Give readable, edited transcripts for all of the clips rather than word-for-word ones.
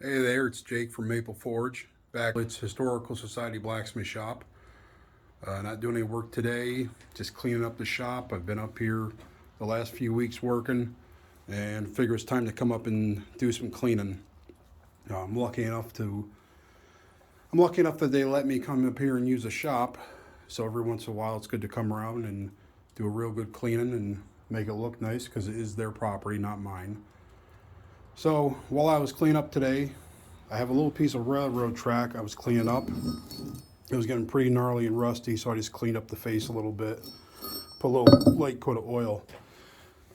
Hey there, it's Jake from Maple Forge. Back at its Historical Society Blacksmith Shop. Not doing any work today, just cleaning up the shop. I've been up here the last few weeks working and figure it's time to come up and do some cleaning. I'm lucky enough to I'm lucky enough that they let me come up here and use the shop. So every once in a while it's good to come around and do a real good cleaning and make it look nice because it is their property, not mine. So while I was cleaning up today, I have a little piece of railroad track I was cleaning up. It was getting pretty gnarly and rusty, so I just cleaned up the face a little bit. Put a little light coat of oil.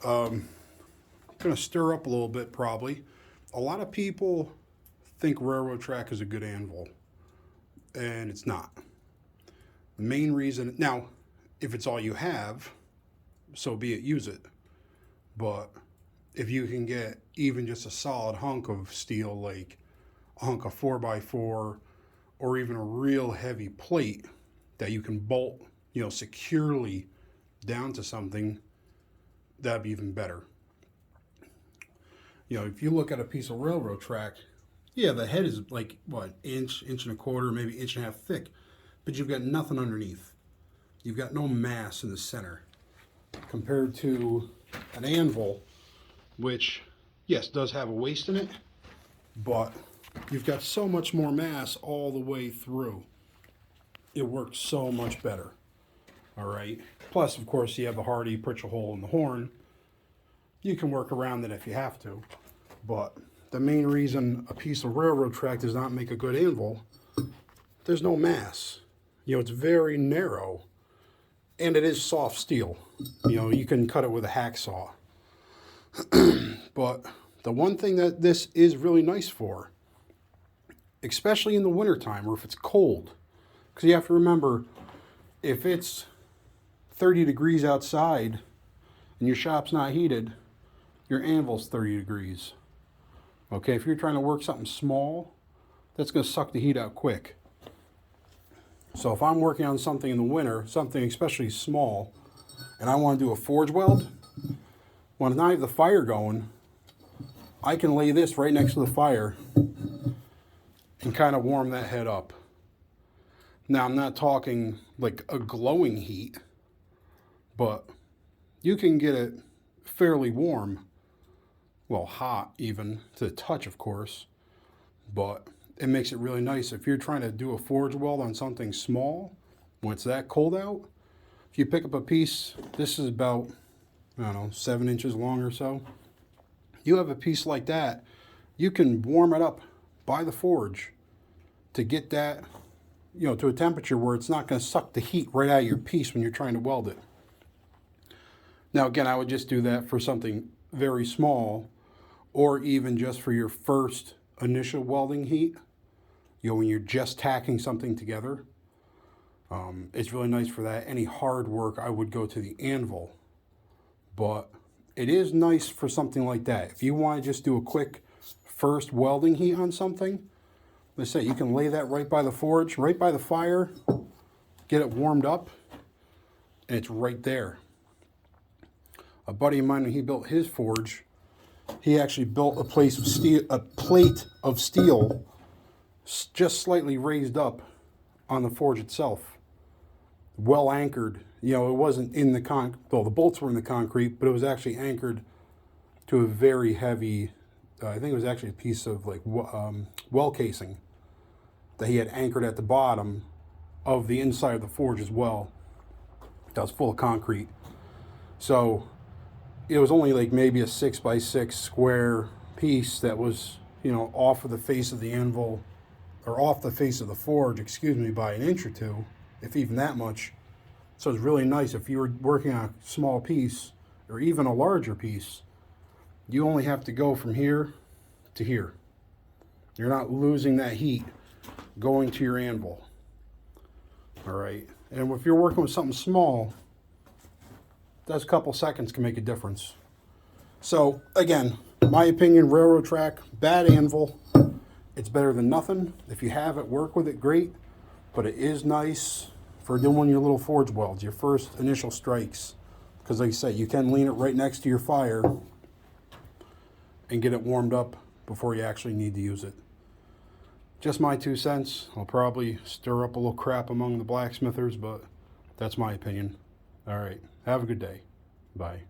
Gonna stir up a little bit probably. A lot of people think railroad track is a good anvil, and it's not. The main reason, now, if it's all you have, so be it, use it. But if you can get even just a solid hunk of steel, like a hunk of 4x4, or even a real heavy plate that you can bolt, securely down to something, that'd be even better. If you look at a piece of railroad track, yeah, the head is like what, inch and a quarter, maybe inch and a half thick, but you've got nothing underneath. You've got no mass in the center compared to an anvil, which, yes, does have a waist in it, but you've got so much more mass all the way through. It works so much better. All right. Plus, of course, you have the hardy pritch a hole in the horn. You can work around it if you have to. But the main reason a piece of railroad track does not make a good anvil, there's no mass. It's very narrow. And it is soft steel. You can cut it with a hacksaw. But the one thing that this is really nice for, especially in the wintertime or if it's cold, because you have to remember, if it's 30 degrees outside and your shop's not heated, your anvil's 30 degrees. Okay, if you're trying to work something small, that's going to suck the heat out quick. So if I'm working on something in the winter, something especially small, and I want to do a forge weld, when I have the fire going, I can lay this right next to the fire and kind of warm that head up. Now, I'm not talking like a glowing heat, but you can get it fairly warm. Well, hot even, to the touch, of course, but it makes it really nice. If you're trying to do a forge weld on something small, when it's that cold out, if you pick up a piece, this is about, 7 inches long or so. You have a piece like that, you can warm it up by the forge to get that, to a temperature where it's not going to suck the heat right out of your piece when you're trying to weld it. Now, again, I would just do that for something very small, or even just for your first initial welding heat, when you're just tacking something together. It's really nice for that. Any hard work, I would go to the anvil. But it is nice for something like that. If you want to just do a quick first welding heat on something, let's say you can lay that right by the forge, right by the fire, get it warmed up, and it's right there. A buddy of mine, when he built his forge, he actually built a plate of steel just slightly raised up on the forge itself, well anchored. It wasn't in the well, the bolts were in the concrete, but it was actually anchored to a very heavy, I think it was actually a piece of like well casing that he had anchored at the bottom of the inside of the forge as well. That was full of concrete. So it was only like maybe a 6x6 square piece that was, off of the face of the anvil, or off the face of the forge, by an inch or two, if even that much. So it's really nice if you were working on a small piece, or even a larger piece, you only have to go from here to here. You're not losing that heat going to your anvil. All right. And if you're working with something small, those couple seconds can make a difference. So again, my opinion, railroad track, bad anvil. It's better than nothing. If you have it, work with it, great. But it is nice for doing your little forge welds, your first initial strikes. Because like I say, you can lean it right next to your fire and get it warmed up before you actually need to use it. Just my 2 cents. I'll probably stir up a little crap among the blacksmithers, but that's my opinion. All right. Have a good day. Bye.